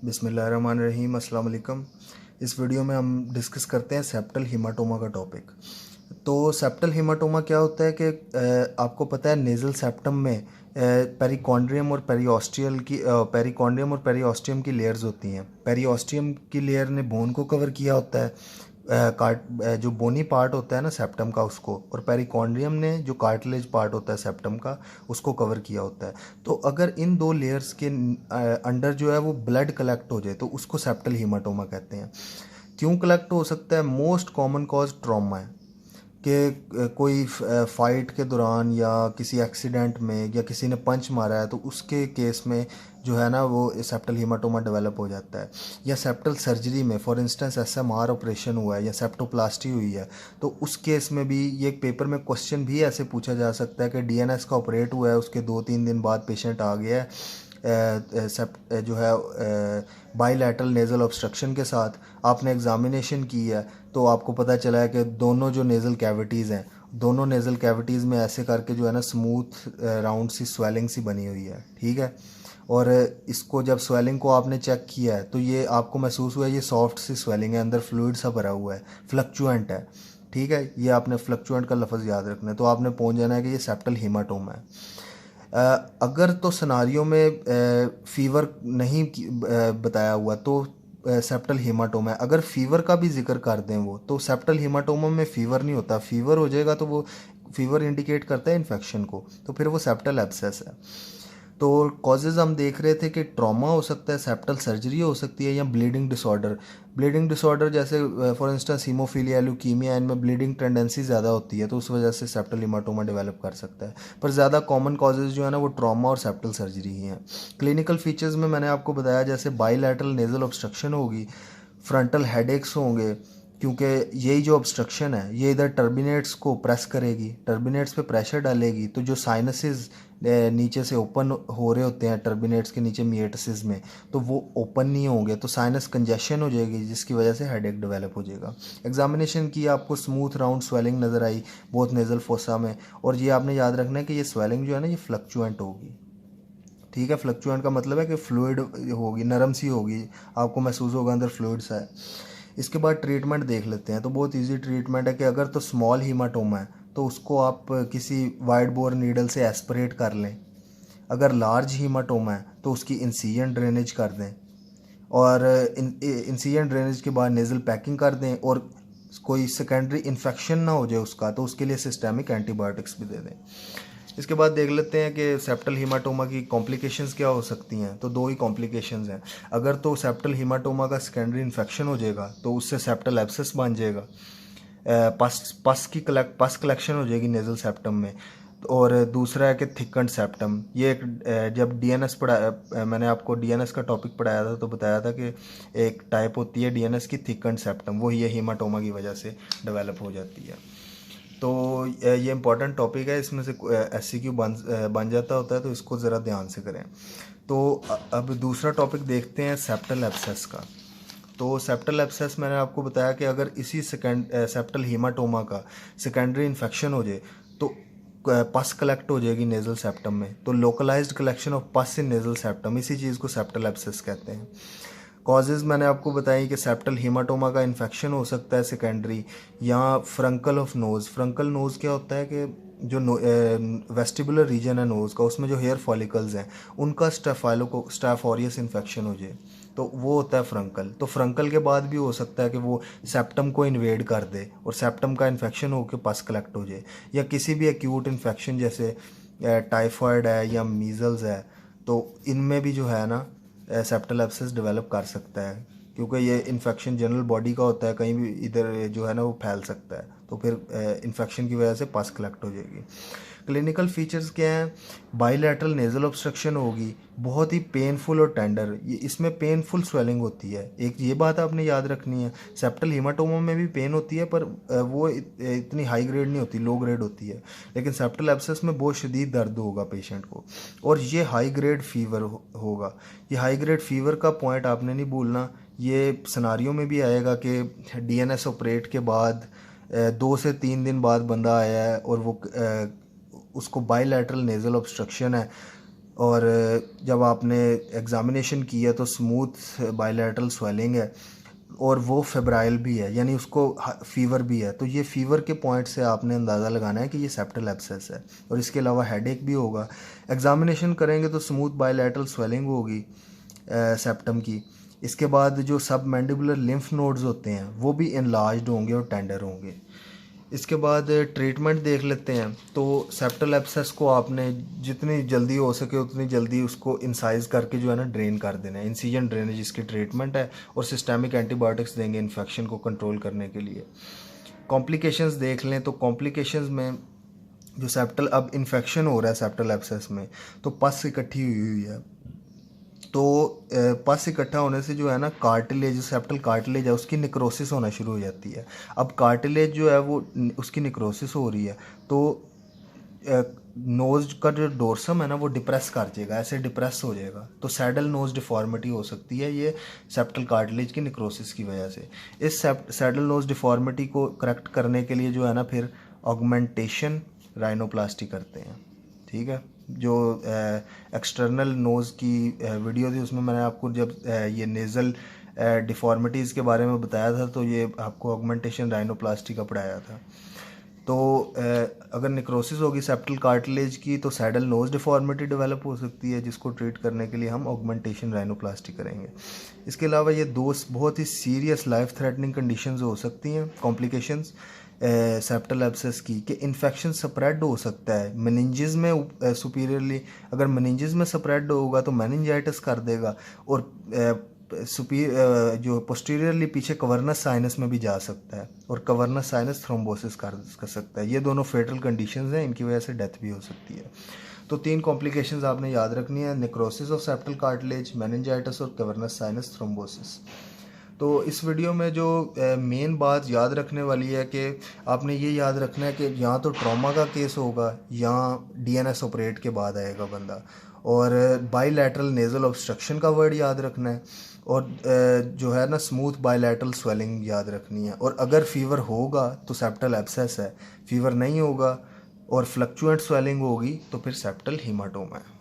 बिस्मिल्लाहिर्रहमानिर्रहीम, अस्सलाम वालेकुम। इस वीडियो में हम डिस्कस करते हैं सेप्टल हीमाटोमा का टॉपिक। तो सेप्टल हीमाटोमा क्या होता है कि आपको पता है नेज़ल सेप्टम में पेरिकॉन्ड्रियम और पेरिऑस्टियम की लेयर्स होती हैं। पेरिऑस्टियम की लेयर ने बोन को कवर किया होता है, जो बोनी पार्ट होता है ना सेप्टम का उसको, और पेरिकॉन्ड्रियम ने जो कार्टिलेज पार्ट होता है सेप्टम का उसको कवर किया होता है। तो अगर इन दो लेयर्स के अंडर जो है वो ब्लड कलेक्ट हो जाए तो उसको सेप्टल हीमाटोमा कहते हैं। क्यों कलेक्ट हो सकता है? मोस्ट कॉमन कॉज ट्रॉमा है कि कोई फाइट के दौरान या किसी एक्सीडेंट में या किसी ने पंच मारा है तो उसके केस में जो है ना वो सेप्टल हीमाटोमा डेवलप हो जाता है। या सेप्टल सर्जरी में फॉर इंस्टेंस एसएमआर ऑपरेशन हुआ है या सेप्टोप्लास्टी हुई है तो उस केस में भी ये एक पेपर में क्वेश्चन भी ऐसे पूछा जा सकता है कि डीएनएस का ऑपरेट हुआ है, उसके 2-3 दिन बाद पेशेंट आ गया है जो है बाईलैटरल नेज़ल ऑब्स्ट्रक्शन के साथ, आपने एग्जामिनेशन की है तो आपको पता चला है कि दोनों जो नेज़ल कैविटीज़ हैं, दोनों नेज़ल कैविटीज़ में ऐसे करके जो है ना स्मूथ राउंड सी स्वेलिंग सी बनी हुई है, ठीक है। और इसको जब स्वेलिंग को आपने चेक किया है तो ये आपको महसूस हुआ है ये सॉफ्ट सी स्वेलिंग है, अंदर फ्लूइड सा भरा हुआ है, फ्लक्चुएंट है, ठीक है। ये आपने फ्लक्चुएंट का लफ्ज़ याद रखना है। तो आपने पहुंच जाना है कि ये सेप्टल हीमाटोमा है। अगर तो सिनारियों में फीवर नहीं बताया हुआ तो सेप्टल हीमाटोमा है। अगर फीवर का भी जिक्र कर दें वो तो सेप्टल हीमाटोमा में फीवर नहीं होता। फीवर हो जाएगा तो वो फीवर इंडिकेट करता है इन्फेक्शन को, तो फिर वो सेप्टल एब्सेस है। तो कॉजेज़ हम देख रहे थे कि ट्रॉमा हो सकता है, सेप्टल सर्जरी हो सकती है, या ब्लीडिंग डिसऑर्डर। ब्लीडिंग डिसऑर्डर जैसे फॉर इंस्टेंस हीमोफीलिया, ल्यूकीमिया, इनमें ब्लीडिंग टेंडेंसी ज़्यादा होती है तो उस वजह से सेप्टल हीमाटोमा डेवलप कर सकता है। पर ज़्यादा कॉमन कॉजेज़ जो है ना वो ट्रॉमा और सेप्टल सर्जरी ही हैं। क्लिनिकल फीचर्स में मैंने आपको बताया जैसे बाईलैटरल नेज़ल ऑब्स्ट्रक्शन होगी, फ्रंटल हेडेक्स होंगे, क्योंकि यही जो ऑब्स्ट्रक्शन है ये इधर टर्बिनेट्स को प्रेस करेगी, टर्बिनेट्स पे प्रेशर डालेगी, तो जो साइनसेस नीचे से ओपन हो रहे होते हैं टर्बिनेट्स के नीचे मिएटिस में, तो वो ओपन नहीं होंगे तो साइनस कंजेशन हो जाएगी जिसकी वजह से हेडेक डेवलप हो जाएगा। एग्जामिनेशन की आपको स्मूथ राउंड स्वेलिंग नज़र आई बोथ नेज़ल फोसा में, और ये आपने याद रखना है कि ये स्वेलिंग जो है ना ये फ्लक्चुएंट होगी, ठीक है। फ्लक्चुएंट का मतलब है कि फ्लूइड होगी, नरम सी होगी, आपको महसूस होगा अंदर फ्लूइड सा है। इसके बाद ट्रीटमेंट देख लेते हैं। तो बहुत इजी ट्रीटमेंट है कि अगर तो स्मॉल हीमाटोमा है तो उसको आप किसी वाइड बोर नीडल से एस्पिरेट कर लें। अगर लार्ज हीमाटोमा है तो उसकी इंसिजन ड्रेनेज कर दें, और इंसिजन ड्रेनेज के बाद नेज़ल पैकिंग कर दें, और कोई सेकेंडरी इन्फेक्शन ना हो जाए उसका तो उसके लिए सिस्टेमिक एंटीबायोटिक्स भी दे दें। इसके बाद देख लेते हैं कि सेप्टल हीमाटोमा की कॉम्प्लिकेशंस क्या हो सकती हैं। तो दो ही कॉम्प्लिकेशंस हैं। अगर तो सेप्टल हीमाटोमा का सेकेंडरी इन्फेक्शन हो जाएगा तो उससे सेप्टल एब्सेस बन जाएगा, पस कलेक्शन हो जाएगी नेज़ल सेप्टम में। और दूसरा है कि थिकंड सेप्टम। ये एक जब डीएनएस मैंने आपको डीएनएस का टॉपिक पढ़ाया था तो बताया था कि एक टाइप होती है डीएनएस की थिकंड सेप्टम, वो ये हीमाटोमा की वजह से डेवलप हो जाती है। तो ये इंपॉर्टेंट टॉपिक है, इसमें से एससीक्यू बन जाता होता है तो इसको ज़रा ध्यान से करें। तो अब दूसरा टॉपिक देखते हैं सेप्टल एब्सेस का। तो सेप्टल एब्सेस मैंने आपको बताया कि अगर इसी सेप्टल हीमाटोमा का सेकेंडरी इन्फेक्शन हो जाए तो पस कलेक्ट हो जाएगी नेज़ल सेप्टम में। तो लोकलाइज्ड कलेक्शन ऑफ पस इन नेज़ल सेप्टम, इसी चीज़ को सेप्टल एब्सेस कहते हैं। कॉजेज़ मैंने आपको बताई कि सेप्टल हीमाटोमा का इन्फेक्शन हो सकता है सेकेंडरी, या फ्रंकल ऑफ नोज़। फ्रंकल नोज़ क्या होता है कि जो वेस्टिबुलर रीजन है नोज़ का उसमें जो हेयर फॉलिकल्स हैं उनका स्टाफोरियस इन्फेक्शन हो जाए तो वो होता है फ्रंकल। तो फ्रंकल के बाद भी हो सकता है कि वो सेप्टम को इन्वेड कर दे और सेप्टम का इन्फेक्शन होकर पस कलेक्ट हो जाए, या किसी भी एक्यूट इन्फेक्शन जैसे टाइफाइड है या मीज़ल्स है तो इनमें भी जो है ना सेप्टल एब्सेस डेवलप कर सकता है, क्योंकि ये इन्फेक्शन जनरल बॉडी का होता है, कहीं भी इधर जो है ना वो फैल सकता है, तो फिर इन्फेक्शन की वजह से पस कलेक्ट हो जाएगी। क्लिनिकल फीचर्स क्या हैं? बाईलैटरल नेज़ल ऑब्स्ट्रक्शन होगी, बहुत ही पेनफुल और टेंडर, ये इसमें पेनफुल स्वेलिंग होती है। एक ये बात आपने याद रखनी है, सेप्टल हीमाटोमा में भी पेन होती है पर वो इतनी हाई ग्रेड नहीं होती, लो ग्रेड होती है। लेकिन सेप्टल एब्सेस में बहुत शदीद दर्द होगा पेशेंट को, और ये हाई ग्रेड फीवर होगा। ये हाई ग्रेड फीवर का पॉइंट आपने नहीं भूलना। ये सिनारियों में भी आएगा कि डीएनएस ऑपरेट के बाद 2 से 3 दिन बाद बंदा आया है और वो उसको बाईलैटरल नेज़ल ऑब्स्ट्रक्शन है, और जब आपने एग्ज़ामिनेशन किया तो स्मूथ बायलैटरल स्वेलिंग है और वो फेब्राइल भी है, यानी उसको फीवर भी है। तो ये फीवर के पॉइंट से आपने अंदाज़ा लगाना है कि ये सेप्टल एब्सेस है। और इसके अलावा हेडेक भी होगा। एग्ज़ामिनेशन करेंगे तो स्मूथ बायलैटरल स्वेलिंग होगी सेप्टम की। इसके बाद जो सब मैंडिबुलर लिम्फ नोड्स होते हैं वो भी इनलार्ज्ड होंगे और टेंडर होंगे। इसके बाद ट्रीटमेंट देख लेते हैं। तो सेप्टल एब्सेस को आपने जितनी जल्दी हो सके उतनी जल्दी उसको इंसाइज करके जो है ना ड्रेन कर देना है। इंसिजन ड्रेनेज इसकी ट्रीटमेंट है और सिस्टेमिक एंटीबायोटिक्स देंगे इन्फेक्शन को कंट्रोल करने के लिए। कॉम्प्लिकेशंस देख लें तो कॉम्प्लिकेशंस में जो सेप्टल अब इन्फेक्शन हो रहा है सेप्टल एब्सेस में, तो पस इकट्ठी हुई है। तो पस इकट्ठा होने से जो है ना कार्टिलेज, जो सेप्टल कार्टिलेज है उसकी निक्रोसिस होना शुरू हो जाती है। अब कार्टिलेज जो है वो उसकी निक्रोसिस हो रही है तो नोज का जो डोर्सम है ना वो डिप्रेस कर जाएगा, ऐसे डिप्रेस हो जाएगा। तो सैडल नोज डिफॉर्मिटी हो सकती है ये सेप्टल कार्टिलेज की निक्रोसिस की वजह से। इस सैडल नोज डिफॉर्मिटी को करेक्ट करने के लिए जो है ना फिर ऑगमेंटेशन राइनोप्लास्टी करते हैं। ठीक है, जो एक्सटर्नल नोज़ की वीडियो थी उसमें मैंने आपको जब ये नेज़ल डिफॉर्मिटीज़ के बारे में बताया था तो ये आपको ऑगमेंटेशन राइनोप्लास्टी का पढ़ाया था। तो अगर निक्रोसिस होगी सेप्टल कार्टिलेज की तो सैडल नोज डिफॉर्मिटी डेवलप हो सकती है, जिसको ट्रीट करने के लिए हम ऑगमेंटेशन राइनोप्लास्टी करेंगे। इसके अलावा ये दो बहुत ही सीरियस लाइफ थ्रेटनिंग कंडीशंस हो सकती हैं कॉम्प्लिकेशंस सेप्टल एब्सेस की, कि इन्फेक्शन स्प्रेड हो सकता है मेनिंजेस में सुपीरियरली। अगर मेनिंजेस में स्प्रेड होगा तो मेनिंजाइटिस कर देगा और जो पोस्टीरियरली पीछे कवर्नस साइनस में भी जा सकता है और कवर्नस साइनस थ्रोम्बोसिस कर सकता है। ये दोनों फेटल कंडीशंस हैं, इनकी वजह से डेथ भी हो सकती है। तो 3 कॉम्प्लिकेशंस आपने याद रखनी है, necrosis of septal cartilage, meningitis और कवर्नस साइनस थ्रोम्बोसिस। तो इस वीडियो में जो मेन बात याद रखने वाली है कि आपने ये याद रखना है कि या तो ट्रॉमा का केस होगा या डीएनएस ऑपरेट के बाद आएगा बंदा, और बाईलैटरल नेज़ल ऑब्स्ट्रक्शन का वर्ड याद रखना है, और जो है ना स्मूथ बाईलैटरल स्वेलिंग याद रखनी है। और अगर फीवर होगा तो सेप्टल एब्सेस है, फीवर नहीं होगा और फ्लक्चुएंट स्वेलिंग होगी तो फिर सेप्टल हीमाटोमा है।